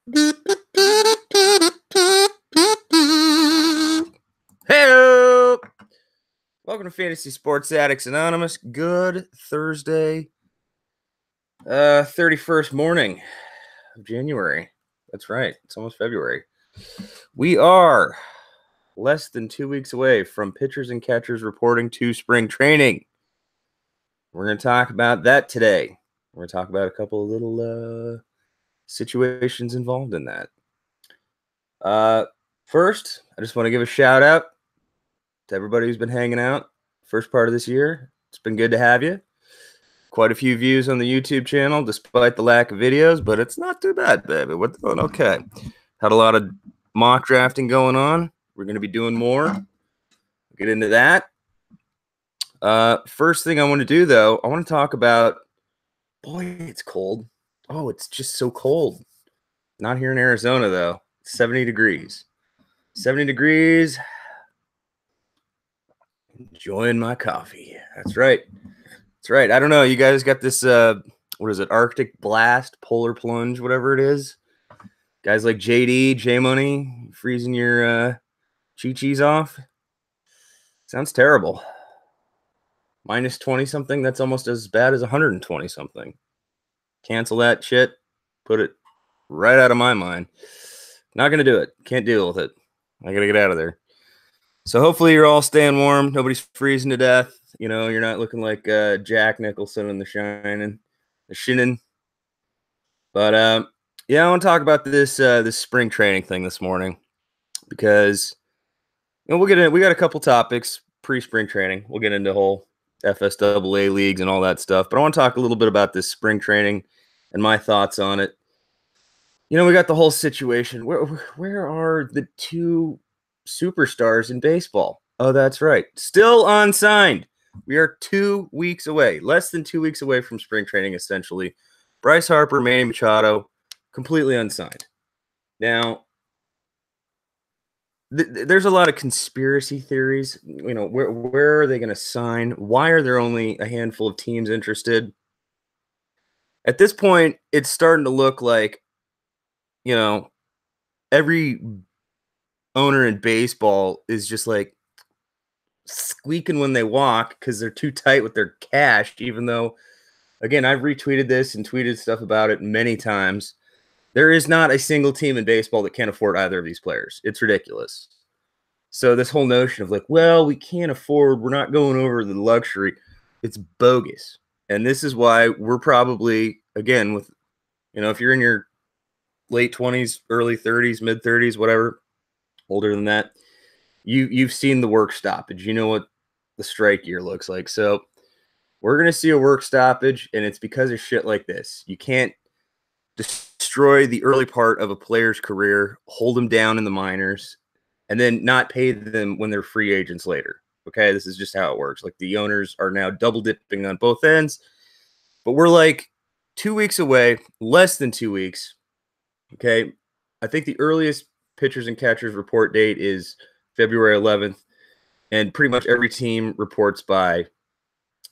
Hey, welcome to Fantasy Sports Addicts Anonymous. Good Thursday, 31st morning of January. That's right. It's almost February. We are less than 2 weeks away from pitchers and catchers reporting to spring training. We're going to talk about that today. We're going to talk about a couple of little situations involved in that. First, I just want to give a shout out to everybody who's been hanging out first part of this year. It's been good to have you. Quite a few views on the YouTube channel despite the lack of videos, but it's not too bad, baby. We're doing okay. Had a lot of mock drafting going on. We're going to be doing more. We'll get into that. First thing I want to do, though, I want to talk about, boy, it's cold. Oh, it's just so cold. Not here in Arizona, though. 70 degrees. 70 degrees. Enjoying my coffee. That's right. That's right. I don't know. You guys got this, what is it? Arctic blast, polar plunge, whatever it is. Guys like JD, J-Money, freezing your chi-chis off. Sounds terrible. Minus 20-something. That's almost as bad as 120-something. Cancel that shit. Put it right out of my mind. Not going to do it. Can't deal with it. I got to get out of there. So hopefully you're all staying warm. Nobody's freezing to death. You know, you're not looking like Jack Nicholson in The Shining. But yeah, I want to talk about this spring training thing this morning because we'll get in. We got a couple topics pre-spring training. We'll get into whole FSAA leagues and all that stuff. But I want to talk a little bit about this spring training and my thoughts on it. You know, we got the whole situation. Where are the two superstars in baseball? Oh, that's right. Still unsigned. We are 2 weeks away, less than 2 weeks away from spring training, essentially. Bryce Harper, Manny Machado, completely unsigned. Now, there's a lot of conspiracy theories. You know, where are they going to sign? Why are there only a handful of teams interested? At this point, it's starting to look like, you know, every owner in baseball is just like squeaking when they walk because they're too tight with their cash, even though, again, I've retweeted this and tweeted stuff about it many times. There is not a single team in baseball that can't afford either of these players. It's ridiculous. So this whole notion of like, well, we can't afford, we're not going over the luxury, it's bogus. And this is why we're probably, again, with, you know, if you're in your late 20s, early 30s, mid 30s, whatever, older than that, you've seen the work stoppage. You know what the strike year looks like. So we're going to see a work stoppage, and it's because of shit like this. You can't destroy the early part of a player's career, hold them down in the minors, and then not pay them when they're free agents later. Okay, this is just how it works. Like, the owners are now double dipping on both ends. But we're like 2 weeks away, less than 2 weeks. Okay, I think the earliest pitchers and catchers report date is February 11th, and pretty much every team reports by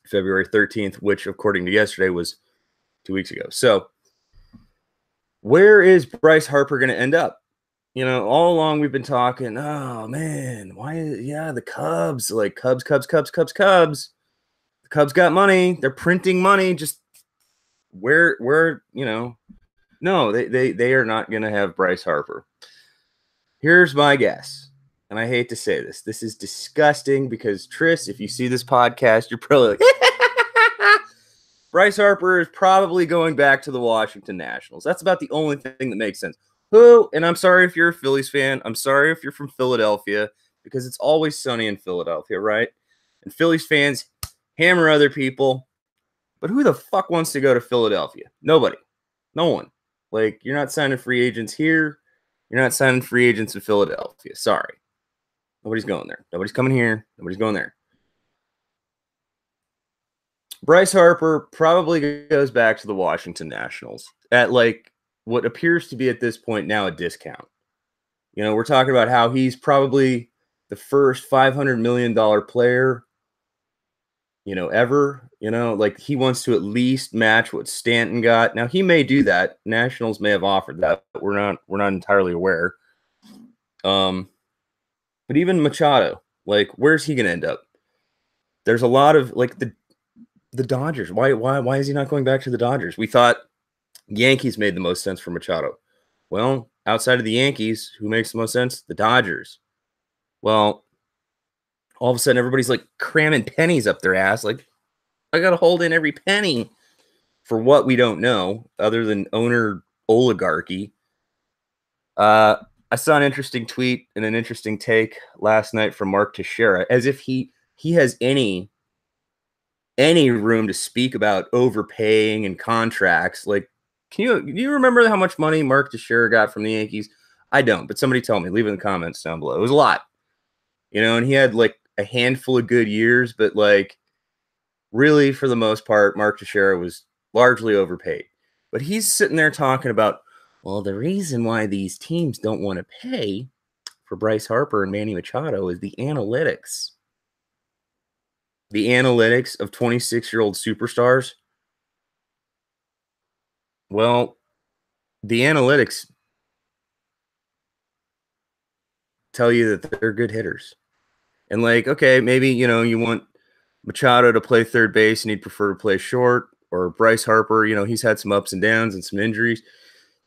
February 13th, which, according to yesterday, was 2 weeks ago. So where is Bryce Harper going to end up? You know, all along we've been talking, oh, man, the Cubs, like Cubs. The Cubs got money. They're printing money. Just where, you know, no, they are not going to have Bryce Harper. Here's my guess, and I hate to say this. This is disgusting because, Tris, if you see this podcast, you're probably like, Bryce Harper is probably going back to the Washington Nationals. That's about the only thing that makes sense. Who, and I'm sorry if you're a Phillies fan. I'm sorry if you're from Philadelphia, because it's always sunny in Philadelphia, right? And Phillies fans hammer other people. But who the fuck wants to go to Philadelphia? Nobody. No one. Like, you're not signing free agents here. You're not signing free agents in Philadelphia. Sorry. Nobody's going there. Nobody's coming here. Nobody's going there. Bryce Harper probably goes back to the Washington Nationals at like what appears to be at this point now a discount. You know, we're talking about how he's probably the first $500 million player ever. Like he wants to at least match what Stanton got. Now he may do that. Nationals may have offered that, but we're not entirely aware. But even Machado, like, where's he going to end up? There's a lot of like the Dodgers. Why is he not going back to the Dodgers? We thought Yankees made the most sense for Machado. Well, outside of the Yankees, who makes the most sense? The Dodgers. Well, all of a sudden everybody's like cramming pennies up their ass. Like, I got to hold in every penny for what we don't know other than owner oligarchy. I saw an interesting tweet and an interesting take last night from Mark Teixeira, as if he has any room to speak about overpaying and contracts. Like, do you remember how much money Mark Teixeira got from the Yankees? I don't, but somebody tell me. Leave it in the comments down below. It was a lot, and he had like a handful of good years, but like really for the most part, Mark Teixeira was largely overpaid. But he's sitting there talking about, well, the reason why these teams don't want to pay for Bryce Harper and Manny Machado is the analytics. The analytics of 26-year-old superstars. Well, the analytics tell you that they're good hitters. And like, okay, maybe, you want Machado to play third base and he'd prefer to play short, or Bryce Harper, he's had some ups and downs and some injuries.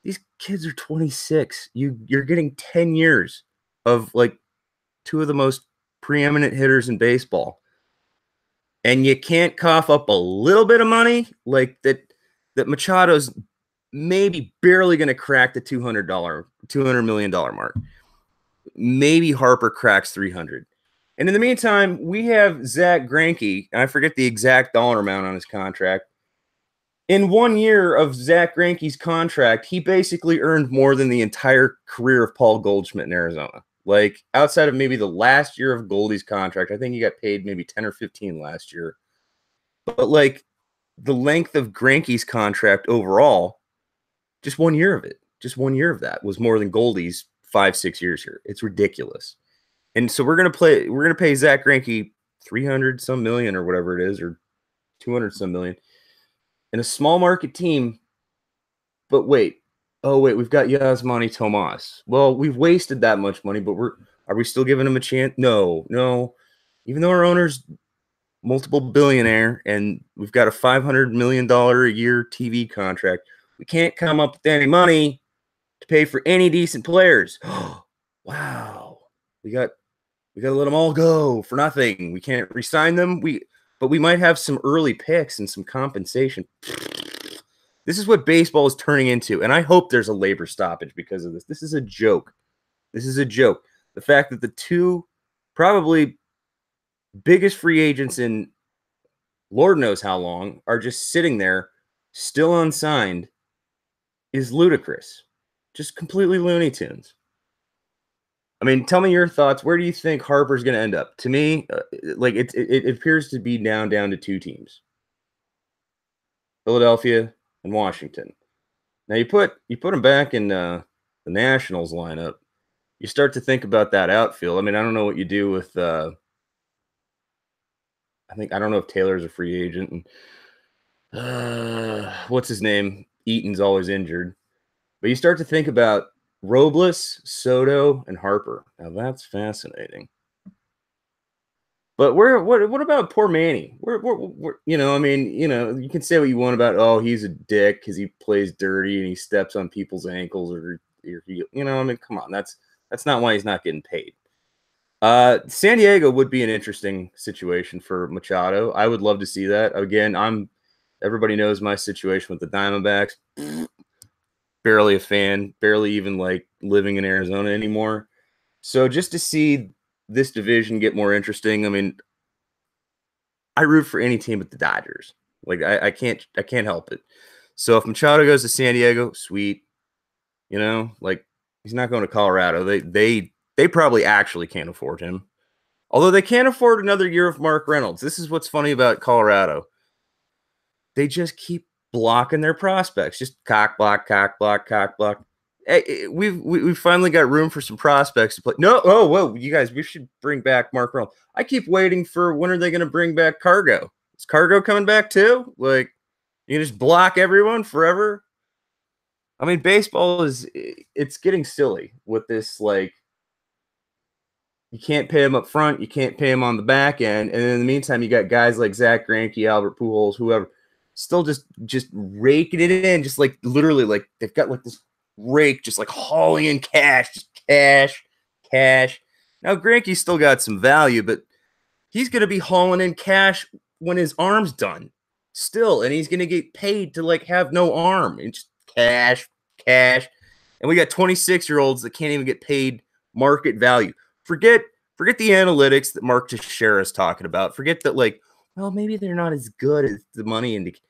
These kids are 26. You're getting 10 years of like two of the most preeminent hitters in baseball. And you can't cough up a little bit of money like that Machado's maybe barely going to crack the $200 million mark. Maybe Harper cracks 300. And in the meantime, we have Zach Greinke, and I forget the exact dollar amount on his contract. In 1 year of Zach Greinke's contract, he basically earned more than the entire career of Paul Goldschmidt in Arizona. Like, outside of maybe the last year of Goldie's contract, I think he got paid maybe 10 or 15 last year. But, like, the length of Greinke's contract overall, just 1 year of it, just 1 year of that was more than Goldie's 5-6 years here. It's ridiculous. And so we're going to pay Zach Greinke 300 some million or whatever it is, or 200 some million in a small market team. But wait, we've got Yasmani Tomas. Well, we've wasted that much money, but are we still giving him a chance? No. Even though our owner's multiple billionaire and we've got a $500 million a year TV contract, we can't come up with any money to pay for any decent players. Wow. We got to let them all go for nothing. We can't re-sign them. But we might have some early picks and some compensation. This is what baseball is turning into, and I hope there's a labor stoppage because of this. This is a joke. The fact that the two probably biggest free agents in Lord knows how long are just sitting there, still unsigned, is ludicrous. Just completely Looney Tunes. I mean, tell me your thoughts. Where do you think Harper's going to end up? To me, like it appears to be down to two teams: Philadelphia and Washington. Now you put him back in the Nationals lineup. You start to think about that outfield. I mean, I don't know what you do with. I don't know if Taylor's a free agent. And what's his name? Eaton's always injured. But you start to think about Robles, Soto, and Harper. Now that's fascinating. But what about poor Manny? You can say what you want about, oh, he's a dick because he plays dirty and he steps on people's ankles or come on, that's not why he's not getting paid. San Diego would be an interesting situation for Machado. I would love to see that. Again, everybody knows my situation with the Diamondbacks. Barely a fan, barely even like living in Arizona anymore. So just to see this division get more interesting, I mean, I root for any team but the Dodgers. Like I can't help it. So if Machado goes to San Diego, sweet. Like he's not going to Colorado. They probably actually can't afford him. Although they can't afford another year of Mark Reynolds. This is what's funny about Colorado. They just keep blocking their prospects. Just cock block. Hey, we've finally got room for some prospects to play. No, whoa, you guys, we should bring back Mark Reynolds. I keep waiting for when are they going to bring back Cargo? Is Cargo coming back too? Like, you can just block everyone forever? I mean, baseball it's getting silly with this, like, you can't pay him up front, you can't pay him on the back end, and in the meantime, you got guys like Zach Greinke, Albert Pujols, whoever, still just raking it in, just like literally, like they've got like this rake, just like hauling in cash, just cash. Now Greinke's still got some value, but he's going to be hauling in cash when his arm's done, still, and he's going to get paid to like have no arm. It's just cash, and we got 26-year-olds that can't even get paid market value. Forget the analytics that Mark Teixeira is talking about. Forget that, like, well, maybe they're not as good as the money indicates.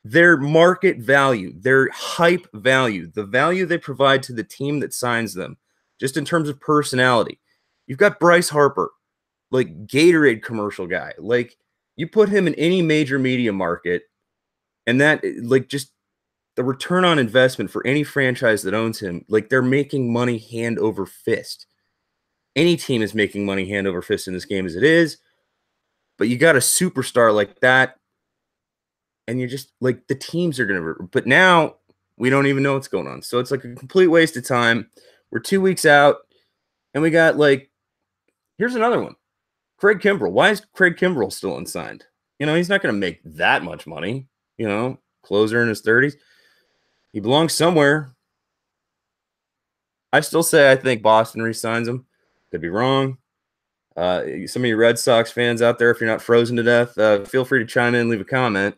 Their market value, their hype value, the value they provide to the team that signs them, just in terms of personality. You've got Bryce Harper, like Gatorade commercial guy. Like, you put him in any major media market, and that, like, just the return on investment for any franchise that owns him, like, they're making money hand over fist. Any team is making money hand over fist in this game as it is, but you got a superstar like that, and you're just like, the teams are going to, but now we don't even know what's going on. So it's like a complete waste of time. We're 2 weeks out, and we got, like, here's another one. Craig Kimbrell. Why is Craig Kimbrell still unsigned? You know, he's not going to make that much money, you know, closer in his 30s. He belongs somewhere. I still say I think Boston re-signs him. Could be wrong. Some of you Red Sox fans out there, if you're not frozen to death, feel free to chime in, leave a comment.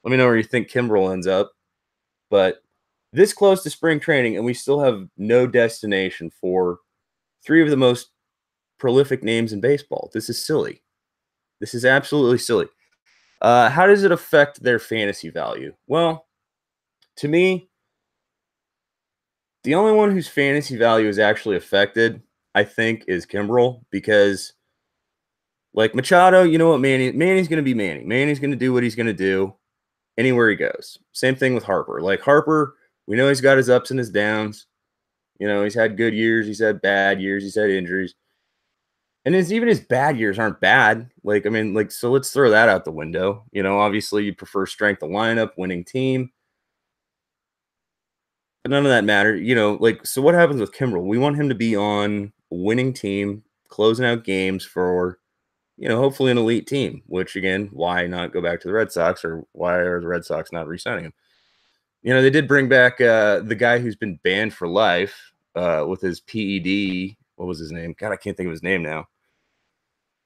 Let me know where you think Kimbrell ends up. But this close to spring training, and we still have no destination for three of the most prolific names in baseball. This is silly. This is absolutely silly. How does it affect their fantasy value? Well, to me, the only one whose fantasy value is actually affected, I think, is Kimbrell, because, like Machado, you know what, Manny's going to be Manny. Manny's going to do what he's going to do anywhere he goes. Same thing with Harper. Like, Harper, we know he's got his ups and his downs. You know, he's had good years, he's had bad years, he's had injuries. And even his bad years aren't bad. Like, I mean, like, so let's throw that out the window. You know, obviously you prefer strength of lineup, winning team. But none of that matters. You know, like, so what happens with Kimbrell? We want him to be on a winning team, closing out games for, you know, hopefully an elite team, which, again, why not go back to the Red Sox, or why are the Red Sox not re-signing him? You know, they did bring back the guy who's been banned for life with his PED. What was his name? God, I can't think of his name now.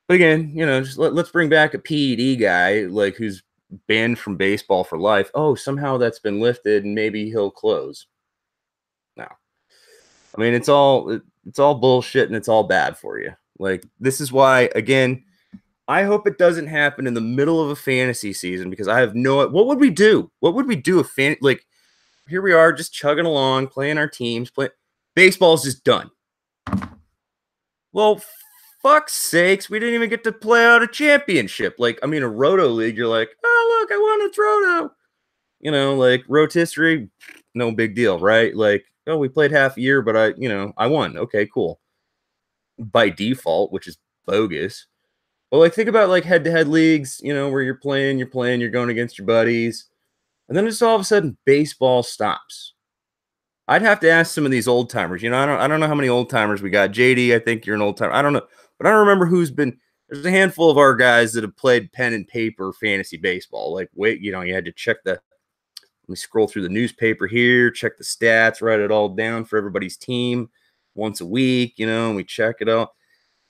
But again, you know, just let's bring back a PED guy, like, who's banned from baseball for life. Oh, somehow that's been lifted, and maybe he'll close. No. I mean, it's all bullshit, and it's all bad for you. Like, this is why, again, I hope it doesn't happen in the middle of a fantasy season, because I have no, what would we do? What would we do if, like, here we are just chugging along, playing our teams, baseball's just done. Well, fuck's sakes, we didn't even get to play out a championship. Like, I mean, a roto league, you're like, oh, look, I won a roto. You know, like, rotisserie, no big deal, right? Like, oh, we played half a year, but I won. Okay, cool. By default, which is bogus. But, like, think about, like, head-to-head leagues, you know, where you're going against your buddies. And then just all of a sudden, baseball stops. I'd have to ask some of these old timers. You know, I don't know how many old timers we got. JD, I think you're an old timer. I don't know, but I don't remember who's been. There's a handful of our guys that have played pen and paper fantasy baseball. Like, wait, you know, you had to check let me scroll through the newspaper here, check the stats, write it all down for everybody's team once a week. You know, and we check it out.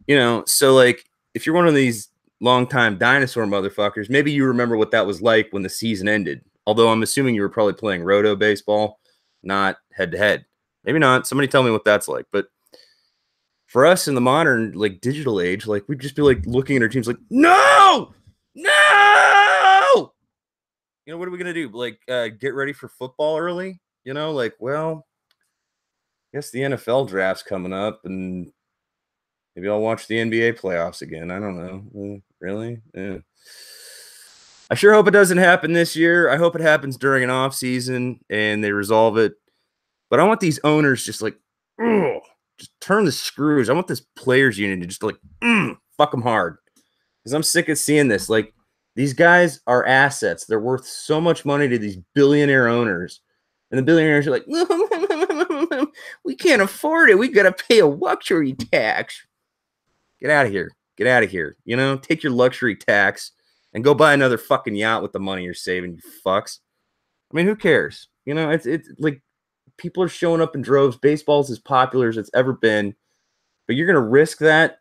You know, so, like, if you're one of these longtime dinosaur motherfuckers, maybe you remember what that was like when the season ended. Although I'm assuming you were probably playing roto baseball, not head-to-head. Maybe not. Somebody tell me what that's like. But for us in the modern, like, digital age, like, we'd just be, like, looking at our teams like, no! You know, what are we going to do? Like, get ready for football early? You know, like, well, I guess the NFL draft's coming up, and maybe I'll watch the NBA playoffs again. I don't know. Really? Yeah. I sure hope it doesn't happen this year. I hope it happens during an off season and they resolve it. But I want these owners just like, just turn the screws. I want this players union to just like, fuck them hard. Because I'm sick of seeing this. Like, These guys are assets. They're worth so much money to these billionaire owners. And the billionaires are like, we can't afford it. We got to pay a luxury tax. Get out of here. Get out of here. You know, take your luxury tax and go buy another fucking yacht with the money you're saving, you fucks. I mean, who cares? You know, it's like people are showing up in droves. Baseball's as popular as it's ever been. But you're going to risk that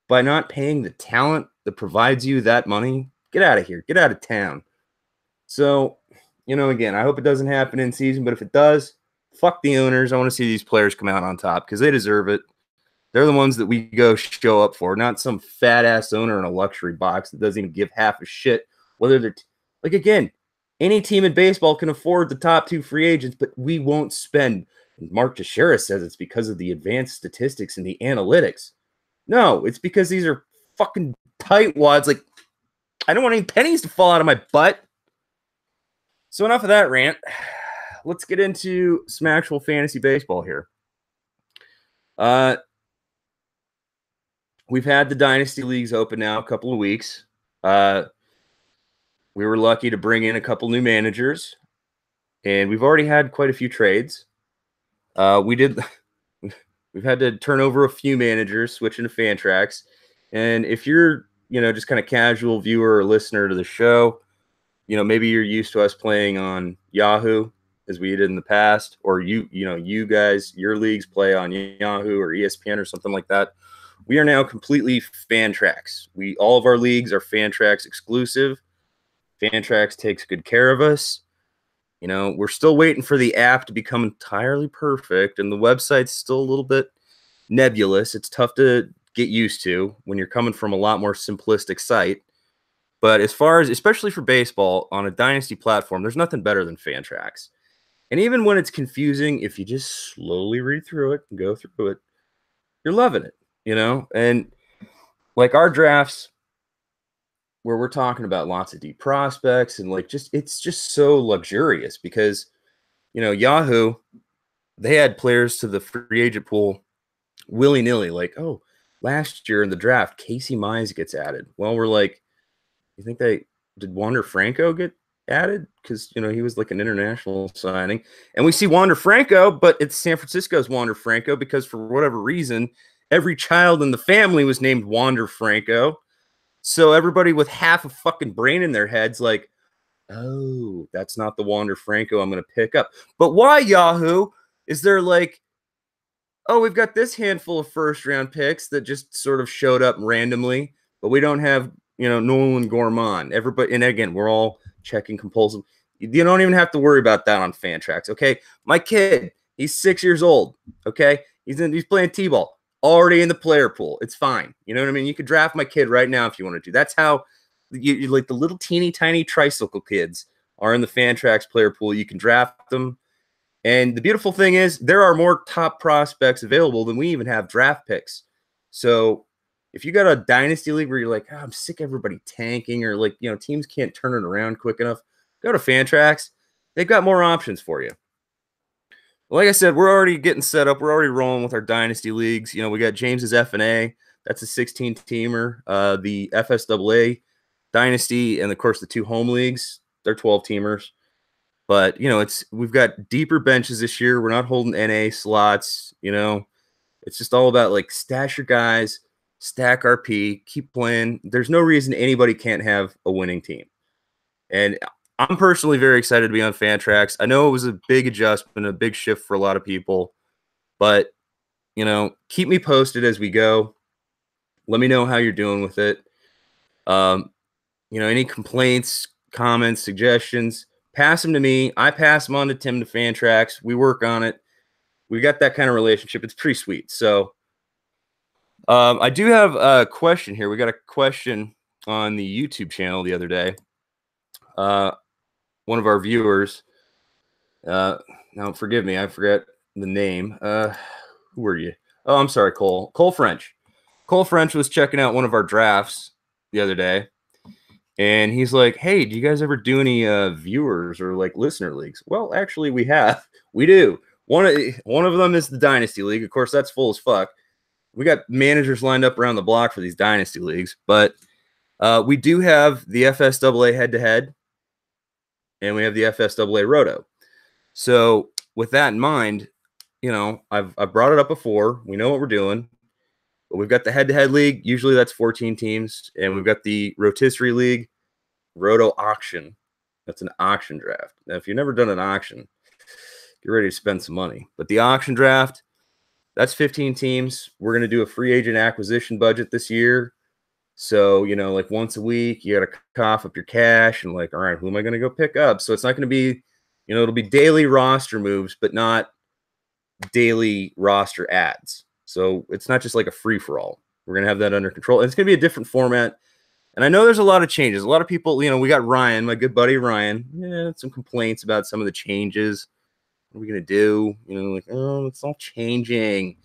by not paying the talent that provides you that money? Get out of here. Get out of town. So, you know, again, I hope it doesn't happen in season, but if it does, fuck the owners. I want to see these players come out on top because they deserve it. They're the ones that we go show up for, not some fat-ass owner in a luxury box that doesn't even give half a shit whether they're like, again, any team in baseball can afford the top 2 free agents, but we won't spend. And Mark Teixeira says it's because of the advanced statistics and the analytics. No, it's because these are fucking tightwads. Like, I don't want any pennies to fall out of my butt. So enough of that rant. Let's get into some actual fantasy baseball here. We've had the Dynasty Leagues open now a couple of weeks. We were lucky to bring in a couple new managers, and we've already had quite a few trades. We've had to turn over a few managers, switching to Fantrax. And if you're, you know, just kind of casual viewer or listener to the show, you know, maybe you're used to us playing on Yahoo as we did in the past, or you guys, your leagues play on Yahoo or ESPN or something like that. We are now completely Fantrax. All of our leagues are Fantrax exclusive. Fantrax takes good care of us. You know, we're still waiting for the app to become entirely perfect, and the website's still a little bit nebulous. It's tough to get used to when you're coming from a lot more simplistic site. But as far as, especially for baseball, on a dynasty platform, there's nothing better than Fantrax. And even when it's confusing, if you just slowly read through it and go through it, you're loving it, you know? And like our drafts, where we're talking about lots of deep prospects and like it's just so luxurious because, you know, Yahoo, they had players to the free agent pool willy-nilly, like, oh, last year in the draft, Casey Mize gets added. Well, we're like, you think did Wander Franco get added? Because, you know, he was like an international signing. And we see Wander Franco, but it's San Francisco's Wander Franco because for whatever reason, every child in the family was named Wander Franco. So everybody with half a fucking brain in their heads like, oh, that's not the Wander Franco I'm going to pick up. But why, Yahoo? Is there like, oh, we've got this handful of first-round picks that just sort of showed up randomly, but we don't have, you know, Nolan Gorman. Everybody, and again, we're all checking compulsive. You don't even have to worry about that on Fantrax, okay? My kid, he's 6 years old, okay? He's playing T-ball. Already in the player pool. It's fine. You know what I mean? You could draft my kid right now if you wanted to. That's how you like the little teeny tiny tricycle kids are in the Fantrax player pool. You can draft them. And the beautiful thing is there are more top prospects available than we even have draft picks. So if you got a dynasty league where you're like, oh, I'm sick of everybody tanking or like, you know, teams can't turn it around quick enough, go to Fantrax. They've got more options for you. Like I said, we're already getting set up. We're already rolling with our dynasty leagues. You know, we got James's F&A. That's a 16-teamer. The FSAA dynasty, and of course the 2 home leagues. They're 12-teamers. But you know, we've got deeper benches this year. We're not holding NA slots. You know, it's just all about like stash your guys, stack RP, keep playing. There's no reason anybody can't have a winning team. And I'm personally very excited to be on Fantrax. I know it was a big adjustment, a big shift for a lot of people, but, you know, keep me posted as we go. Let me know how you're doing with it. You know, any complaints, comments, suggestions, pass them to me. I pass them on to Tim to Fantrax. We work on it. We got that kind of relationship. It's pretty sweet. So I do have a question here. We got a question on the YouTube channel the other day. One of our viewers, now forgive me, I forget the name. Who were you? Oh, I'm sorry, Cole. Cole French. Cole French was checking out one of our drafts the other day, and he's like, hey, do you guys ever do any viewers or like listener leagues? Well, actually, we have. We do. One of them is the Dynasty League. Of course, that's full as fuck. We got managers lined up around the block for these Dynasty Leagues, but We do have the FSAA head-to-head, and we have the FSAA Roto. So with that in mind, I've brought it up before. We know what we're doing. But we've got the head-to-head league. Usually that's 14 teams, and we've got the rotisserie league, Roto auction. That's an auction draft. Now, if you've never done an auction, get ready to spend some money. But the auction draft, that's 15 teams. We're going to do a free agent acquisition budget this year. So, like once a week, you got to cough up your cash and like, all right, who am I going to go pick up? So it's not going to be, it'll be daily roster moves, but not daily roster ads. So it's not just like a free for all. We're going to have that under control. And it's going to be a different format. And I know there's a lot of changes. A lot of people, we got Ryan, my good buddy Ryan, some complaints about some of the changes. What are we going to do? Like, oh, it's all changing.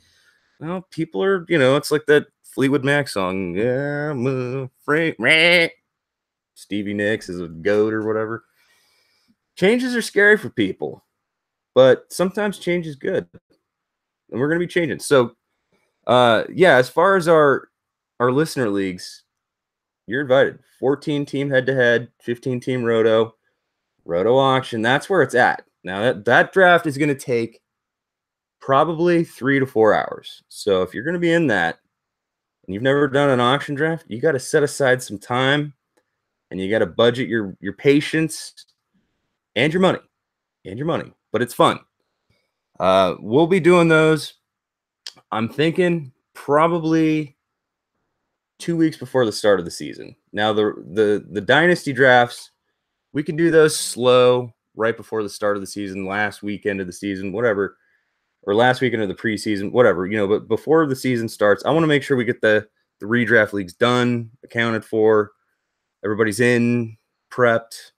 Well, people are, it's like that Fleetwood Mac song. Yeah, I'm afraid. Stevie Nicks is a goat or whatever. Changes are scary for people, but sometimes change is good. And we're going to be changing. So, as far as our listener leagues, you're invited. 14 team head-to-head, 15 team roto auction. That's where it's at. Now, that draft is going to take probably 3 to 4 hours. So if you're going to be in that and you've never done an auction draft, you got to set aside some time and you got to budget your patience and your money. But it's fun. We'll be doing those. I'm thinking probably 2 weeks before the start of the season. Now, the dynasty drafts, we can do those slow right before the start of the season, last weekend of the season, whatever, or last weekend of the preseason, whatever, but before the season starts, I want to make sure we get the redraft leagues done, accounted for, everybody's in, prepped,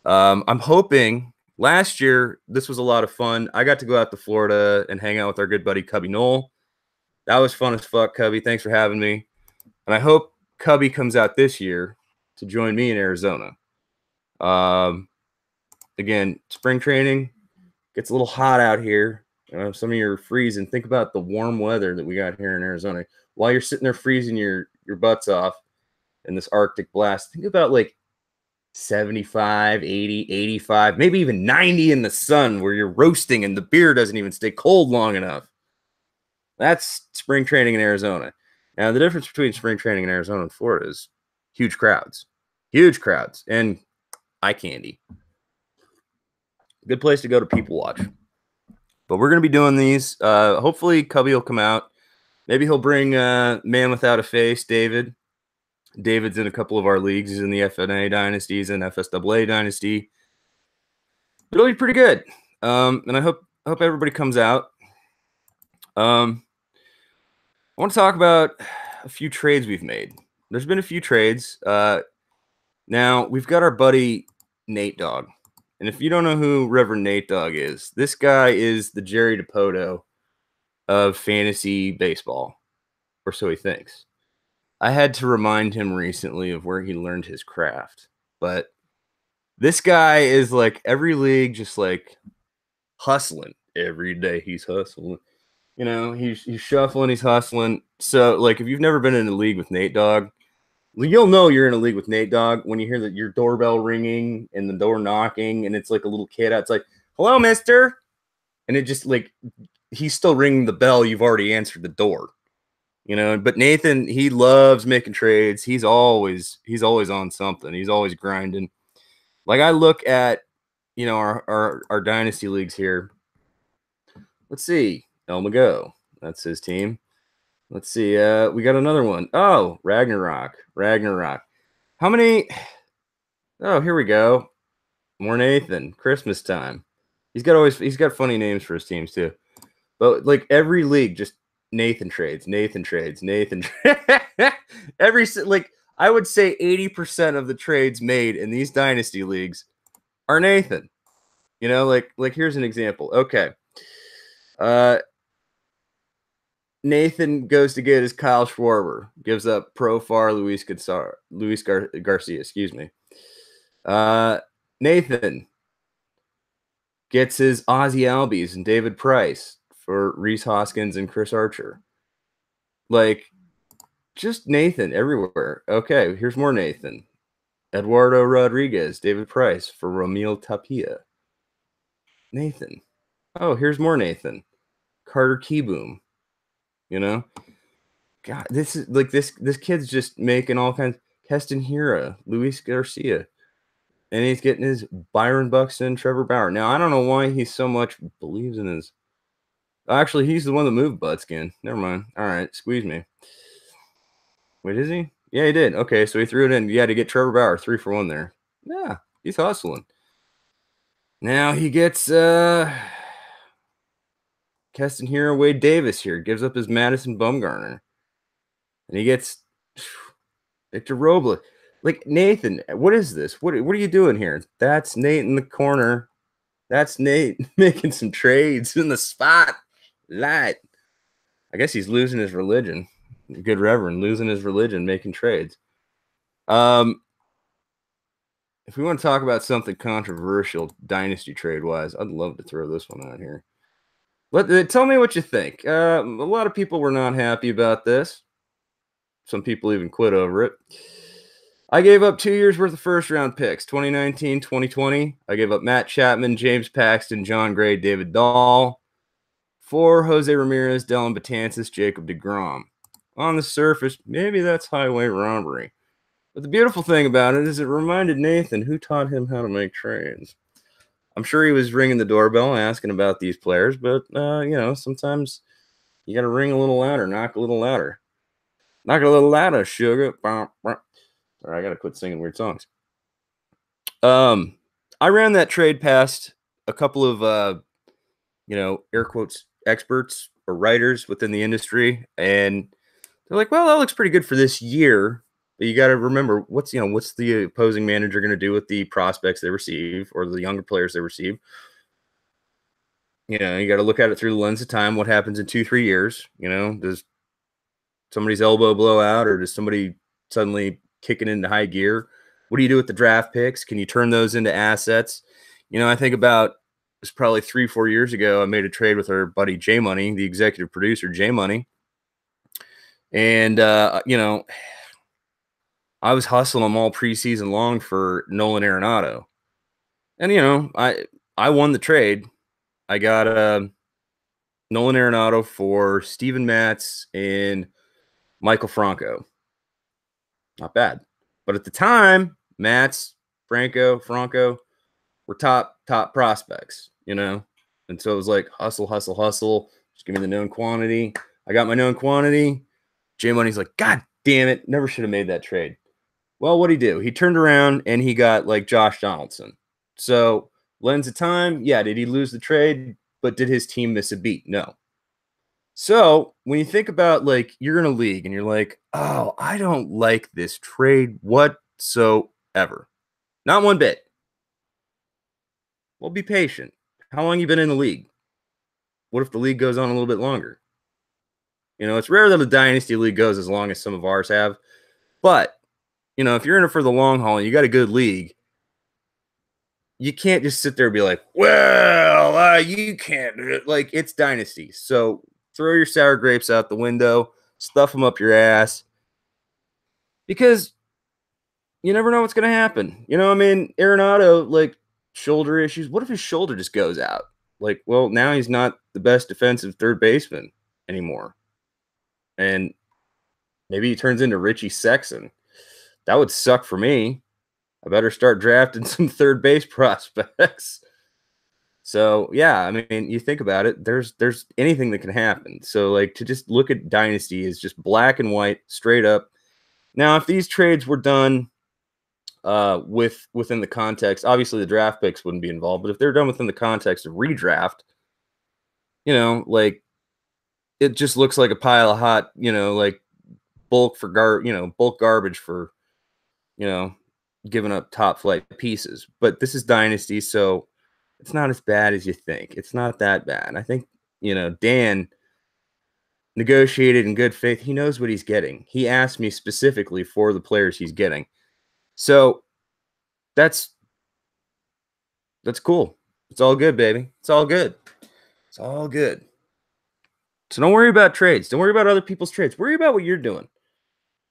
I'm hoping. Last year, this was a lot of fun. I got to go out to Florida and hang out with our good buddy Cubby Knoll. That was fun as fuck, Cubby. Thanks for having me. And I hope Cubby comes out this year to join me in Arizona. Again, spring training gets a little hot out here. Some of you are freezing. Think about the warm weather that we got here in Arizona. While you're sitting there freezing your butts off in this Arctic blast, think about like 75, 80, 85, maybe even 90 in the sun where you're roasting and the beer doesn't even stay cold long enough. That's spring training in Arizona. Now, the difference between spring training in Arizona and Florida is huge crowds, and eye candy. Good place to go to people watch. But we're going to be doing these. Hopefully, Cubby will come out. Maybe he'll bring Man Without a Face, David. David's in a couple of our leagues. He's in the FNA Dynasty. He's in FSAA Dynasty. It'll be pretty good. And I hope everybody comes out. I want to talk about a few trades we've made. There's been a few trades. Now, we've got our buddy Nate Dogg. And if you don't know who Reverend Nate Dogg is, this guy is the Jerry DiPoto of fantasy baseball, or so he thinks. I had to remind him recently of where he learned his craft. But this guy is like every league, just like hustling. Every day he's hustling. He's shuffling, he's hustling. So, like, if you've never been in a league with Nate Dogg, you'll know you're in a league with Nate Dogg when you hear that your doorbell ringing and the door knocking, and it's like a little kid out. It's like, hello, mister. And it just like, he's still ringing the bell. You've already answered the door. But Nathan, he loves making trades. He's always on something. He's always grinding. Like, I look at, our dynasty leagues here. Let's see. Elma Go. That's his team. Let's see. We got another one. Oh, Ragnarok. How many? Oh, here we go. More Nathan. Christmas time. He's got funny names for his teams too. But like every league, just Nathan trades. I would say 80% of the trades made in these dynasty leagues are Nathan. Like here's an example. Okay. Nathan goes to get his Kyle Schwarber, gives up Profar Luis Garcia, excuse me. Nathan gets his Ozzie Albies and David Price for Rhys Hoskins and Chris Archer. Like, Just Nathan everywhere. Okay, here's more Nathan. Eduardo Rodriguez, David Price for Romeo Tapia. Nathan. Oh, here's more Nathan. Carter Keyboom. You know? God, this is like this kid's just making all kinds. Keston Hira, Luis Garcia. And he's getting his Byron Buxton, Trevor Bauer. Now, I don't know why he so much believes in his. Actually, he's the one that moved Buttskin. Never mind. All right, squeeze me. Wait, is he? Yeah, he did. Okay, so he threw it in. Yeah, to get Trevor Bauer, 3-for-1 there. Yeah, he's hustling. Now he gets Keston Hero, Wade Davis here. Gives up his Madison Bumgarner. And he gets Victor Robles. Like, Nathan, what is this? What are you doing here? That's Nate in the corner. That's Nate making some trades in the spotlight. I guess he's losing his religion. Good Reverend, losing his religion, making trades. If we want to talk about something controversial, dynasty trade-wise, I'd love to throw this one out here. Tell me what you think. A lot of people were not happy about this. Some people even quit over it. I gave up 2 years worth of first-round picks, 2019, 2020. I gave up Matt Chapman, James Paxton, John Gray, David Dahl, for Jose Ramirez, Dellin Betances, Jacob deGrom. On the surface, maybe that's highway robbery. But the beautiful thing about it is it reminded Nathan who taught him how to make trades. I'm sure he was ringing the doorbell asking about these players, but, sometimes you got to ring a little louder, knock a little louder. Knock a little louder, sugar. All right, I got to quit singing weird songs. I ran that trade past a couple of, air quotes, experts or writers within the industry, and they're like, well, that looks pretty good for this year. But you got to remember what's the opposing manager going to do with the prospects they receive or the younger players they receive. You got to look at it through the lens of time. What happens in 2-3 years? Does somebody's elbow blow out, or does somebody suddenly kick it into high gear? What do you do with the draft picks? Can you turn those into assets? I think about it's probably 3-4 years ago. I made a trade with our buddy J Money, the executive producer J Money, and I was hustling them all preseason long for Nolan Arenado. And, I won the trade. I got Nolan Arenado for Steven Matz and Michael Franco. Not bad. But at the time, Matz, Franco were top prospects, And so it was like hustle. Just give me the known quantity. I got my known quantity. J Money's like, God damn it. Never should have made that trade. Well, what'd he do? He turned around and he got like Josh Donaldson. So, lens of time, yeah, did he lose the trade? But did his team miss a beat? No. So, when you think about like you're in a league and you're like, oh, I don't like this trade whatsoever. Not one bit. Well, be patient. How long you been in the league? What if the league goes on a little bit longer? It's rare that a dynasty league goes as long as some of ours have. But if you're in it for the long haul and you got a good league, you can't just sit there and be like, well, you can't do it. Like, it's dynasty. So throw your sour grapes out the window, stuff them up your ass, because you never know what's going to happen. Arenado, like, shoulder issues. What if his shoulder just goes out? Like, well, now he's not the best defensive third baseman anymore. And maybe he turns into Richie Sexson. That would suck for me. I better start drafting some third base prospects. So, yeah, you think about it, there's anything that can happen. So, like, to just look at dynasty is just black and white, straight up. Now, if these trades were done within the context, obviously the draft picks wouldn't be involved, but if they're done within the context of redraft, like, it just looks like a pile of hot, like bulk garbage for, giving up top flight pieces. But this is dynasty, so it's not as bad as you think. It's not that bad. I think, Dan negotiated in good faith. He knows what he's getting. He asked me specifically for the players he's getting. So that's cool. It's all good, baby. It's all good. It's all good. So don't worry about trades. Don't worry about other people's trades. Worry about what you're doing.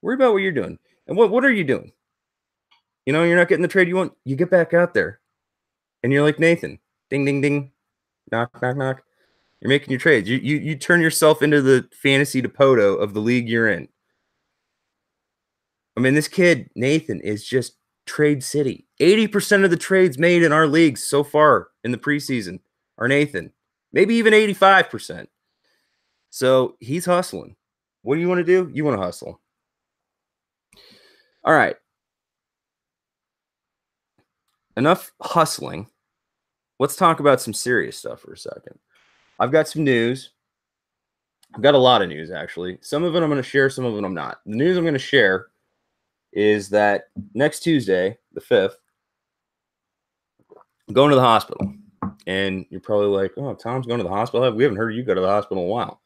Worry about what you're doing. And what are you doing? You know, you're not getting the trade you want. You get back out there, and you're like Nathan. Ding, ding, ding. Knock, knock, knock. You're making your trades. You turn yourself into the fantasy Dipoto of the league you're in. I mean, this kid, Nathan, is just trade city. 80% of the trades made in our leagues so far in the preseason are Nathan. Maybe even 85%. So he's hustling. What do you want to do? You want to hustle. All right. Enough hustling. Let's talk about some serious stuff for a second. I've got some news. I've got a lot of news, actually. Some of it I'm going to share, some of it I'm not. The news I'm going to share is that next Tuesday, the 5th, I'm going to the hospital. And you're probably like, oh, Tom's going to the hospital? We haven't heard you go to the hospital in a while.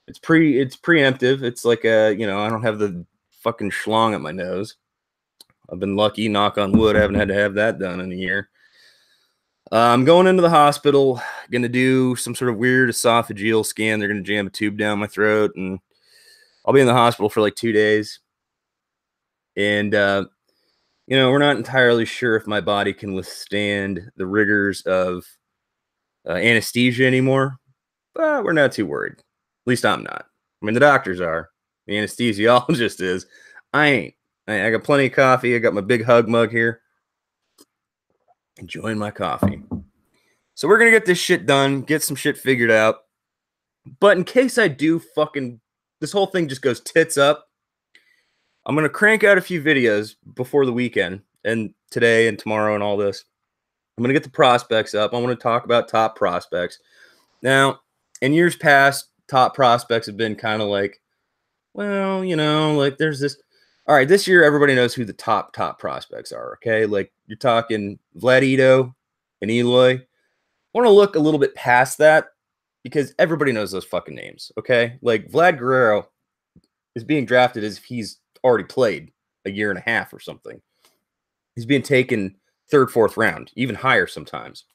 It's preemptive. It's like I don't have the fucking schlong at my nose. I've been lucky, knock on wood, I haven't had to have that done in a year. I'm going into the hospital, going to do some sort of weird esophageal scan. They're going to jam a tube down my throat, and I'll be in the hospital for like 2 days. And, we're not entirely sure if my body can withstand the rigors of anesthesia anymore, but we're not too worried. At least I'm not. I mean, the doctors are. The anesthesiologist is. I ain't. I got plenty of coffee. I got my big hug mug here. Enjoying my coffee. So we're going to get this shit done, get some shit figured out. But in case I do this whole thing just goes tits up, I'm going to crank out a few videos before the weekend and today and tomorrow and all this. I'm going to get the prospects up. I want to talk about top prospects. Now, in years past, top prospects have been kind of like, well, like there's this. All right, this year, everybody knows who the top prospects are, okay? Like, you're talking Vladito and Eloy. I want to look a little bit past that because everybody knows those fucking names, okay? Like, Vlad Guerrero is being drafted as if he's already played a year and a half or something. He's being taken third, fourth round, even higher sometimes.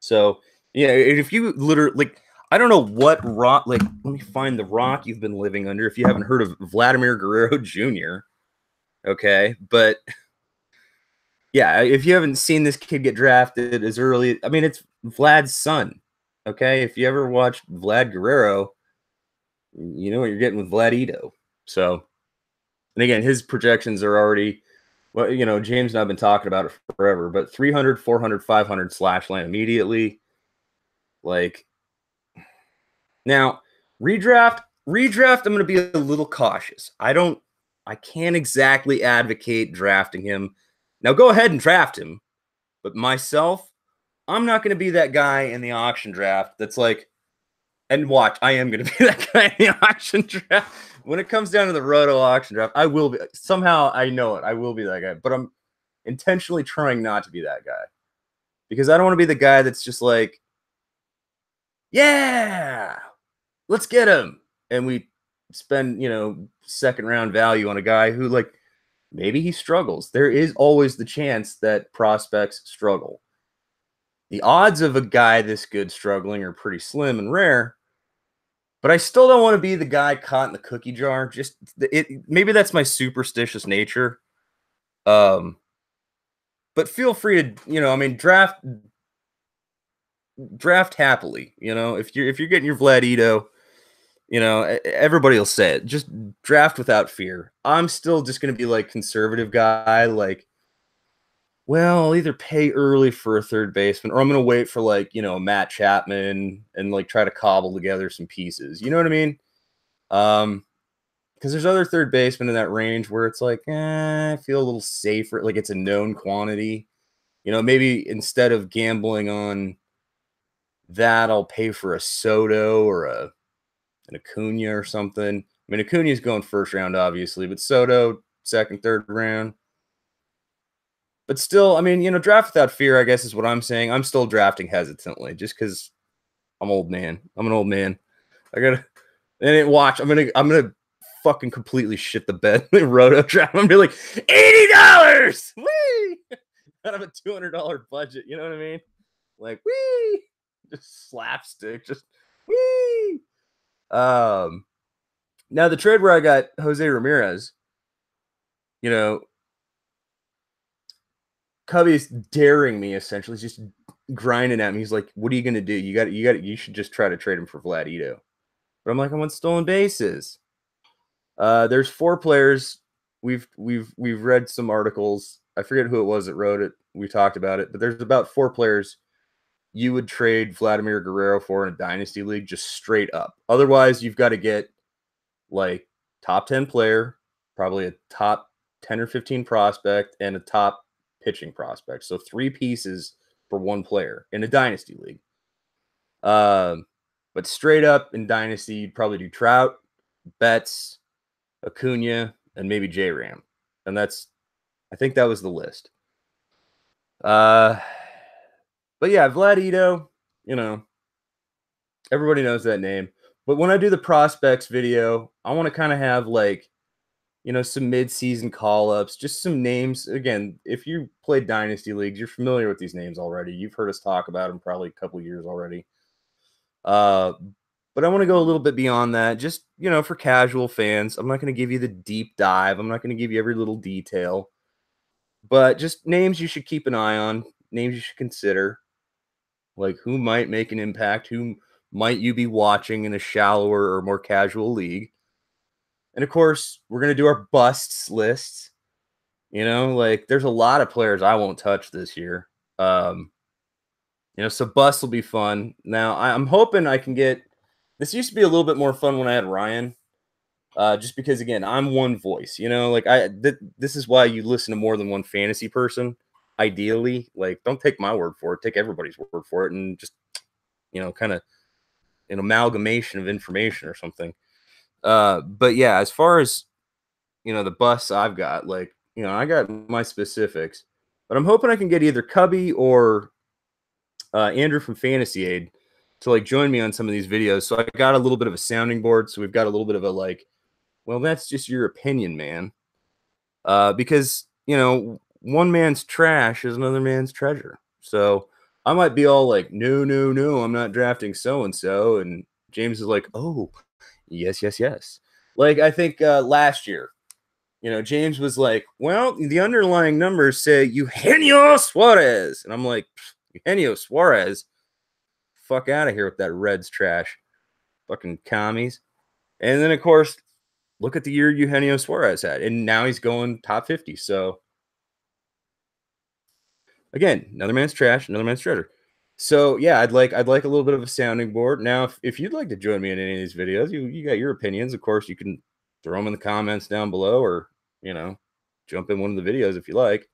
So, yeah, if you literally, like, I don't know what rock, like, let me find the rock you've been living under if you haven't heard of Vladimir Guerrero Jr., okay? But, yeah, if you haven't seen this kid get drafted as early, I mean, it's Vlad's son, okay? If you ever watched Vlad Guerrero, you know what you're getting with Vladito. So, and again, his projections are already, well, James and I have been talking about it forever, but 300, 400, 500 slash land immediately. Like, now, redraft, I'm going to be a little cautious. I can't exactly advocate drafting him. Now, go ahead and draft him. But myself, I'm not going to be that guy in the auction draft that's like, and watch, I am going to be that guy in the auction draft. When it comes down to the Roto auction draft, I will be. Somehow, I know it. I will be that guy. But I'm intentionally trying not to be that guy. Because I don't want to be the guy that's just like, yeah, let's get him. And we spend, second round value on a guy who, like, maybe he struggles. There is always the chance that prospects struggle. The odds of a guy this good struggling are pretty slim and rare, but I still don't want to be the guy caught in the cookie jar. Maybe that's my superstitious nature. But feel free to, draft happily. If you're getting your Vladito, everybody will say it. Just draft without fear. I'm still just going to be like conservative guy, like, well, I'll either pay early for a third baseman or I'm going to wait for Matt Chapman and like try to cobble together some pieces. You know what I mean? Because there's other third basemen in that range where it's like, I feel a little safer. Like it's a known quantity. Maybe instead of gambling on that, I'll pay for a Soto or an Acuna or something. I mean, Acuna's going first round, obviously, but Soto, second, third round. But still, I mean, draft without fear, I guess is what I'm saying. I'm still drafting hesitantly just because I'm old man. I'm an old man. I gotta and watch. I'm gonna fucking completely shit the bed in Roto draft. I'm gonna be like $80. Whee! Out of a $200 budget. You know what I mean? Like, whee! Just slapstick. Just whee! Now the trade where I got Jose Ramirez, you know, Cubby's daring me essentially. He's just grinding at me. He's like, "What are you gonna do? You should just try to trade him for Vladito." But I'm like, "I want stolen bases." There's 4 players. We've read some articles. I forget who it was that wrote it. We talked about it, but there's about 4 players you would trade Vladimir Guerrero for in a dynasty league, just straight up. Otherwise, you've got to get like top 10 player, probably a top 10 or 15 prospect, and a top pitching prospect. So 3 pieces for 1 player in a dynasty league. But straight up in dynasty, you'd probably do Trout, Betts, Acuna, and maybe J Ram. And I think that was the list. But yeah, Vladito, everybody knows that name. But when I do the prospects video, I want to kind of have like, some mid-season call-ups, just some names. Again, if you play dynasty leagues, you're familiar with these names already. You've heard us talk about them probably a couple years already. But I want to go a little bit beyond that, just, for casual fans. I'm not going to give you the deep dive. I'm not going to give you every little detail, but just names you should keep an eye on, names you should consider, like who might make an impact, who might you be watching in a shallower or more casual league. And of course, we're going to do our busts list. Like there's a lot of players I won't touch this year. So busts will be fun. Now, I'm hoping I can get this. Used to be a little bit more fun when I had Ryan, just because again, I'm one voice. Like this is why you listen to more than one fantasy person. Ideally, like don't take my word for it, take everybody's word for it, and just kind of an amalgamation of information or something. But yeah, as far as the busts I've got, like I got my specifics, but I'm hoping I can get either Cubby or Andrew from Fantasy Aid to like join me on some of these videos. So I got a little bit of a sounding board. So we've got a little bit of a like, well, that's just your opinion, man. Because one man's trash is another man's treasure. So I might be all like, no, no, no, I'm not drafting so and so, and James is like, oh, yes, yes, yes. Like I think last year, James was like, well, the underlying numbers say Eugenio Suarez, and I'm like, Eugenio Suarez, fuck out of here with that Reds trash, fucking commies. And then of course, look at the year Eugenio Suarez had, and now he's going top 50. So again, another man's trash, another man's treasure. So yeah, I'd like a little bit of a sounding board. Now, if you'd like to join me in any of these videos, you got your opinions. Of course, you can throw them in the comments down below, or jump in one of the videos if you like.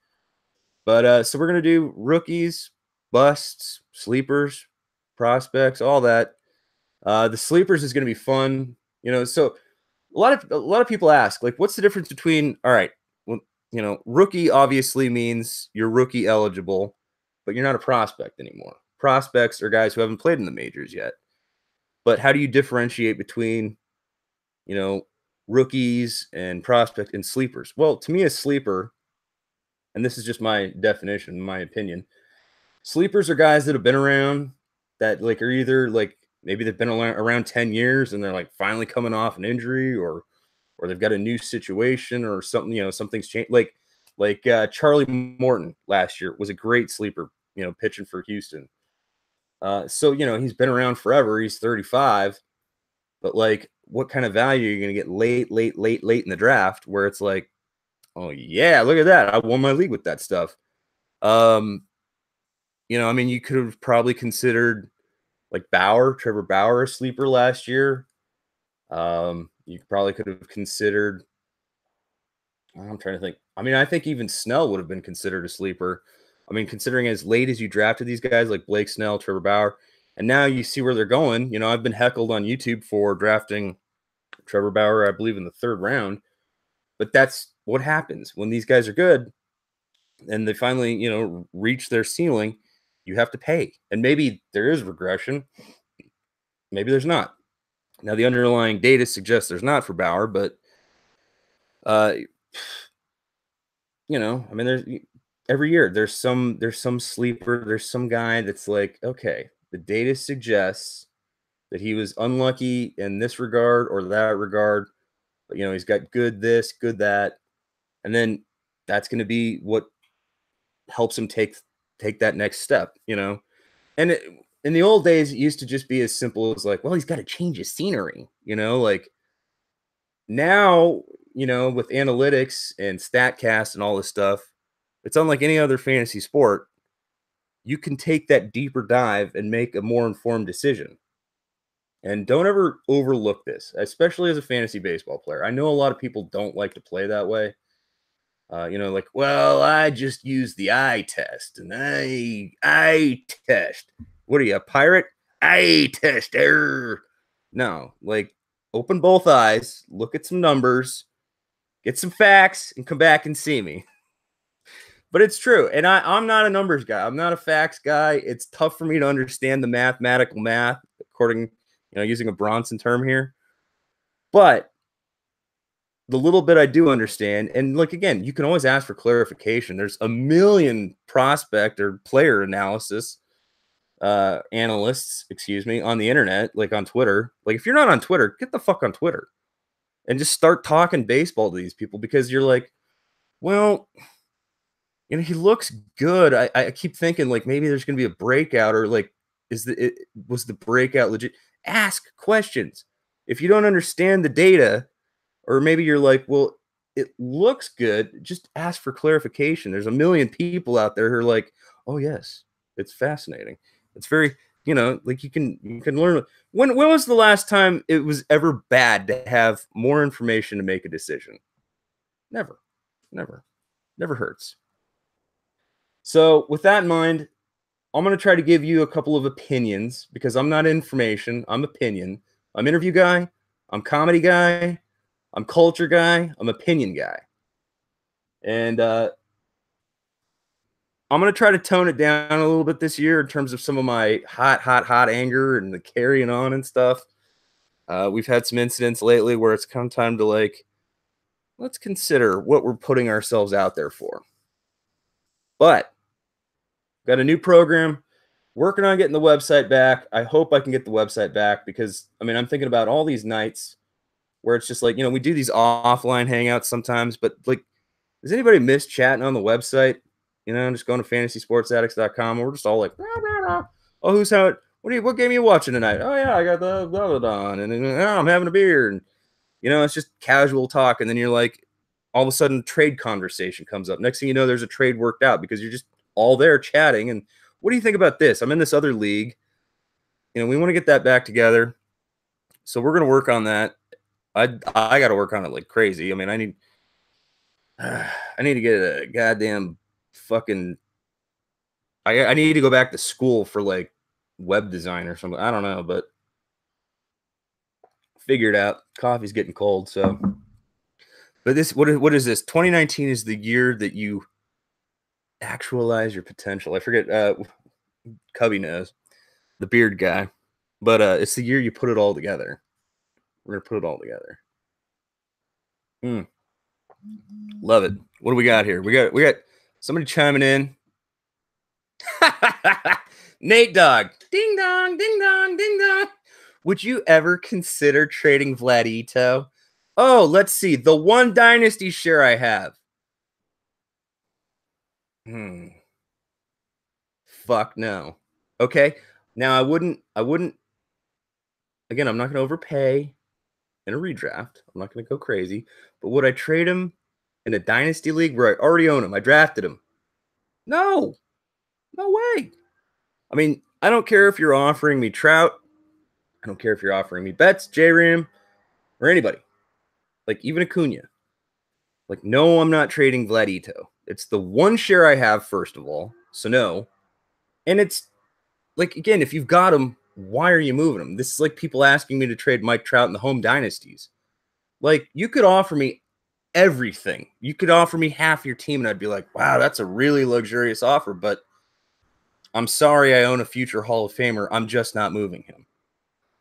But so we're gonna do rookies, busts, sleepers, prospects, all that. The sleepers is gonna be fun. So a lot of people ask, like, what's the difference between, all right, well, rookie obviously means you're rookie eligible, but you're not a prospect anymore. Prospects are guys who haven't played in the majors yet. But how do you differentiate between, rookies and prospect and sleepers? Well, to me, a sleeper, and this is just my definition, my opinion, sleepers are guys that have been around, that like are either like maybe they've been around 10 years and they're like finally coming off an injury, or they've got a new situation or something, something's changed. Like Charlie Morton last year was a great sleeper, pitching for Houston. So he's been around forever. He's 35, but like, what kind of value are you going to get late in the draft where it's like, oh yeah, look at that, I won my league with that stuff. I mean, you could have probably considered like Trevor Bauer, a sleeper last year. You probably could have considered, I'm trying to think. I mean, I think even Snell would have been considered a sleeper. I mean, considering as late as you drafted these guys like Blake Snell, Trevor Bauer, and now you see where they're going. I've been heckled on YouTube for drafting Trevor Bauer, I believe, in the 3rd round. But that's what happens when these guys are good and they finally, reach their ceiling. You have to pay. And maybe there is regression. Maybe there's not. Now, the underlying data suggests there's not for Bauer, but I mean, there's every year there's some sleeper, there's some guy that's like, okay, the data suggests that he was unlucky in this regard or that regard, but he's got good this, good that. And then that's going to be what helps him take that next step, you know. And in the old days, it used to just be as simple as like, well, he's got to change his scenery, you know, like now, you know, with analytics and StatCast and all this stuff, it's unlike any other fantasy sport. You can take that deeper dive and make a more informed decision. And don't ever overlook this, especially as a fantasy baseball player. I know a lot of people don't like to play that way. You know, like, well, I just use the eye test and I test. What are you, a pirate? Eye tester. No, like, open both eyes, look at some numbers, get some facts, and come back and see me. But it's true. And I'm not a numbers guy. I'm not a facts guy. It's tough for me to understand the mathematical math, according, you know, using a Bronson term here. But the little bit I do understand, and like, again, you can always ask for clarification. There's a million prospect or player analysis analysts, excuse me, on the internet, like on Twitter. Like, if you're not on Twitter, get the fuck on Twitter and just start talking baseball to these people, because you're like, well, you know, he looks good. I keep thinking like maybe there's going to be a breakout, or like, was the breakout legit? Ask questions. If you don't understand the data, or maybe you're like, well, it looks good, just ask for clarification. There's a million people out there who are like, oh yes, it's fascinating. It's very, you know, like you can learn. When was the last time it was ever bad to have more information to make a decision? Never, never hurts. So with that in mind, I'm going to try to give you a couple of opinions, because I'm not information, I'm opinion. I'm interview guy, I'm comedy guy, I'm culture guy, I'm opinion guy. And I'm going to try to tone it down a little bit this year in terms of some of my hot anger and the carrying on and stuff. We've had some incidents lately where it's come time to, like, let's consider what we're putting ourselves out there for. But got a new program, working on getting the website back. I hope I can get the website back, because, I mean, I'm thinking about all these nights where it's just like, you know, we do these offline hangouts sometimes, but like, does anybody miss chatting on the website? You know, just going to fantasysportsaddicts.com, and we're just all like, rah, rah, rah. Oh, who's how? What game are you watching tonight? Oh yeah, I got the blah blah on, and then, oh, I'm having a beer, and you know, it's just casual talk, and then you're like, all of a sudden, trade conversation comes up. Next thing you know, there's a trade worked out because you're just all there chatting. And what do you think about this? I'm in this other league. You know, we want to get that back together, so we're gonna work on that. I got to work on it like crazy. I mean, I need to get a goddamn fucking. I need to go back to school for like web design or something. I don't know, but figure it out. Coffee's getting cold, so. But this, what is this? 2019 is the year that you actualize your potential. I forget. Cubby knows, the beard guy, but it's the year you put it all together. We're gonna put it all together. Love it. What do we got here? We got somebody chiming in. Nate Dog. Ding dong, ding dong, ding dong. Would you ever consider trading Vladito? Oh, let's see. The one dynasty share I have. Fuck no. Okay. Now I wouldn't again, I'm not gonna overpay in a redraft. I'm not gonna go crazy. But would I trade him in a dynasty league where I already own him? I drafted him. No. No way. I mean, I don't care if you're offering me Trout. I don't care if you're offering me Betts, J-Ram, or anybody. Like, even Acuna. Like, no, I'm not trading Vladito. It's the one share I have, first of all. So, no. And it's, like, again, if you've got him, why are you moving him? This is like people asking me to trade Mike Trout in the home dynasties. Like, you could offer me everything. You could offer me half your team, and I'd be like, wow, that's a really luxurious offer, but I'm sorry I own a future Hall of Famer. I'm just not moving him.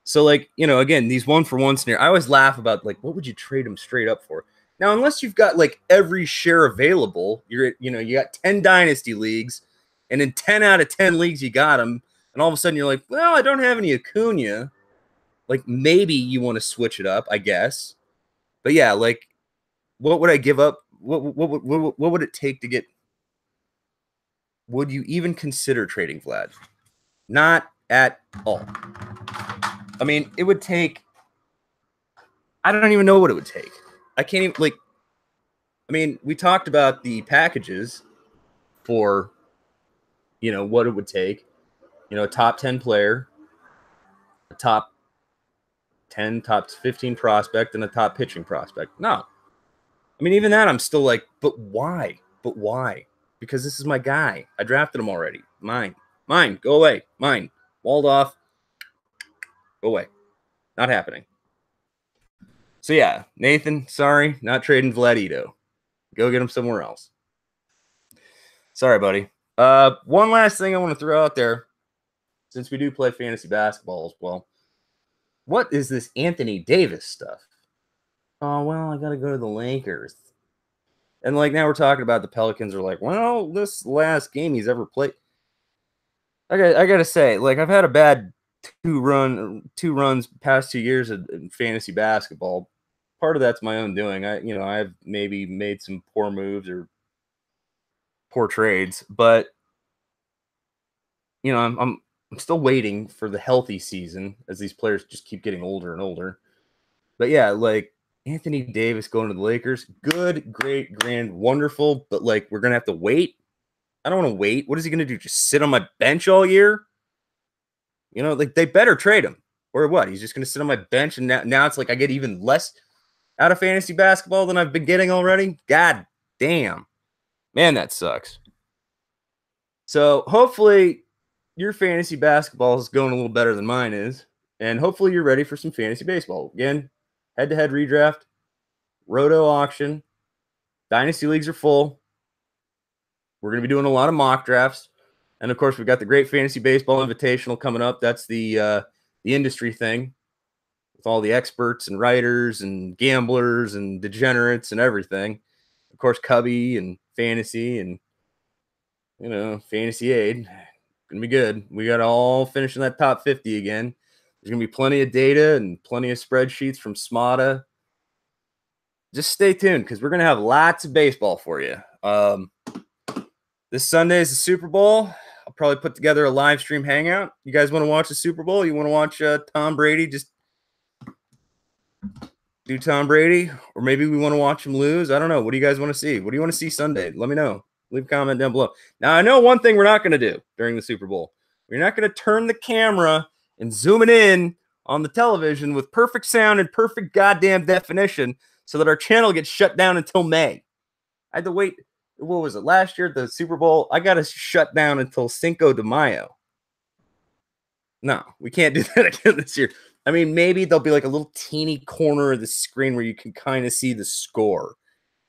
So, like, you know, again, these one-for-one scenarios, I always laugh about, like, what would you trade him straight up for? Now, unless you've got, like, every share available, you got 10 dynasty leagues, and in 10 out of 10 leagues you got him, and all of a sudden you're like, well, I don't have any Acuna. Like, maybe you want to switch it up, I guess. But, yeah, like, what would I give up what would it take to get? Would you even consider trading Vlad? Not at all. I mean, it would take. I don't even know what it would take. I can't even like. I mean, we talked about the packages for, what it would take. A top 10 player, a top 10, top 15 prospect, and a top pitching prospect. No. I mean, even that, I'm still like, but why? But why? Because this is my guy. I drafted him already. Mine. Go away. Mine. Walled off. Go away. Not happening. So, yeah, Nathan, sorry, not trading Vladito. Go get him somewhere else. Sorry, buddy. One last thing I want to throw out there, since we do play fantasy basketball as well. What is this Anthony Davis stuff? Oh, well, I got to go to the Lakers. And, now we're talking about the Pelicans are like, well, this last game he's ever played. I got to say, I've had a bad two runs past 2 years in fantasy basketball. Part of that's my own doing. I've maybe made some poor moves or poor trades, but I'm still waiting for the healthy season as these players just keep getting older and older. But yeah, Anthony Davis going to the Lakers, good, great, grand, wonderful, but we're gonna have to wait. I don't want to wait. What is he gonna do? Just sit on my bench all year? They better trade him. Or what? He's just gonna sit on my bench, and now it's I get even less out of fantasy basketball than I've been getting already. God damn. Man, that sucks. So hopefully your fantasy basketball is going a little better than mine is. And hopefully you're ready for some fantasy baseball. Again, head-to-head redraft, roto auction, dynasty leagues are full. We're going to be doing a lot of mock drafts. And, of course, we've got the Great Fantasy Baseball Invitational coming up. That's the industry thing with all the experts and writers and gamblers and degenerates and everything. Of course, Cubby and Fantasy and, Fantasy Aid. Going to be good. We got to all finish in that top 50 again. There's going to be plenty of data and plenty of spreadsheets from Smata. Just stay tuned because we're going to have lots of baseball for you. This Sunday is the Super Bowl. I'll probably put together a live stream hangout. You guys want to watch the Super Bowl? You want to watch Tom Brady just do Tom Brady? Or maybe we want to watch him lose? I don't know. What do you guys want to see? What do you want to see Sunday? Let me know. Leave a comment down below. Now, I know one thing we're not going to do during the Super Bowl. We're not going to turn the camera and zoom it in on the television with perfect sound and perfect goddamn definition so that our channel gets shut down until May. I had to wait. What was it? Last year at the Super Bowl, I got to shut down until Cinco de Mayo. No, we can't do that again this year. I mean, maybe there'll be a little teeny corner of the screen where you can kind of see the score.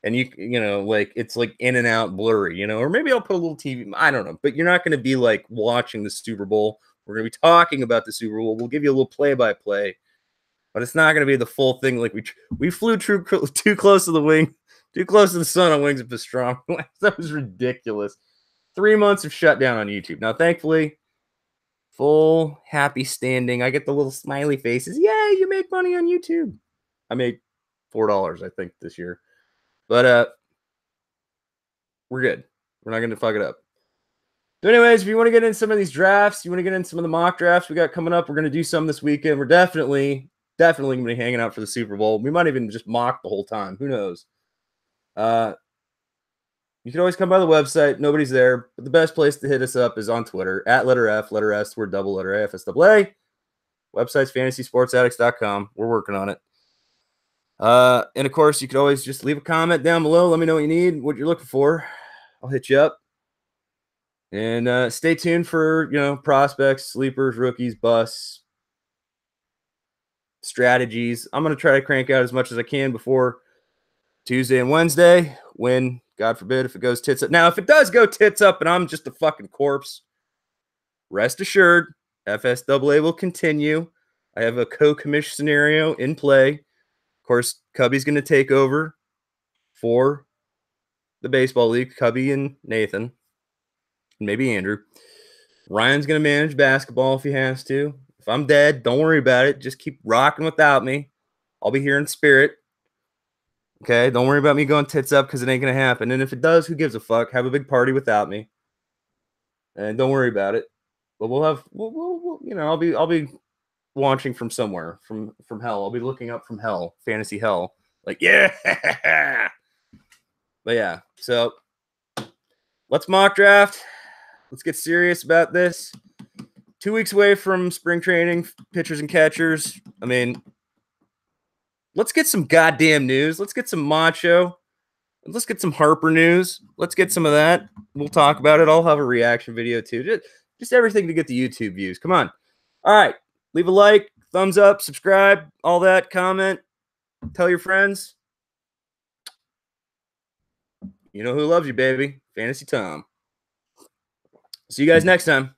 And it's in and out blurry, or maybe I'll put a little TV. I don't know, but you're not going to be watching the Super Bowl. We're going to be talking about the Super Bowl. We'll give you a little play-by-play, but it's not going to be the full thing. We flew too close to the wing, too close to the sun on Wings of Pastrana. That was ridiculous. 3 months of shutdown on YouTube. Now, thankfully, full happy standing. I get the little smiley faces. Yay, you make money on YouTube. I made $4, I think, this year. But we're good. We're not going to fuck it up. So anyways, if you want to get in some of these drafts, you want to get in some of the mock drafts we got coming up, we're going to do some this weekend. We're definitely going to be hanging out for the Super Bowl. We might even just mock the whole time. Who knows? You can always come by the website. Nobody's there. But the best place to hit us up is on Twitter, @letter S, word double letter A, FSAA. Website's fantasysportsaddicts.com. We're working on it. And of course, you could always just leave a comment down below. Let me know what you need, what you're looking for. I'll hit you up. And stay tuned for, prospects, sleepers, rookies, busts, strategies. I'm going to try to crank out as much as I can before Tuesday and Wednesday when, God forbid, if it goes tits up. Now, if it does go tits up and I'm just a fucking corpse, rest assured, FSAA will continue. I have a co-commish scenario in play. Of course, Cubby's going to take over for the baseball league. Cubby and Nathan, and maybe Andrew. Ryan's going to manage basketball if he has to. If I'm dead, don't worry about it. Just keep rocking without me. I'll be here in spirit. Okay, don't worry about me going tits up because it ain't gonna happen. And if it does, who gives a fuck? Have a big party without me, and don't worry about it. But I'll be launching from somewhere from hell. I'll be looking up from hell, fantasy hell. Like, yeah. But yeah, so let's mock draft. Let's get serious about this. 2 weeks away from spring training, pitchers and catchers. I mean, let's get some goddamn news. Let's get some macho. Let's get some Harper news. Let's get some of that. We'll talk about it. I'll have a reaction video too. Just everything to get the YouTube views. Come on. All right. Leave a like, thumbs up, subscribe, all that, comment, tell your friends. You know who loves you, baby. Fantasy Tom. See you guys next time.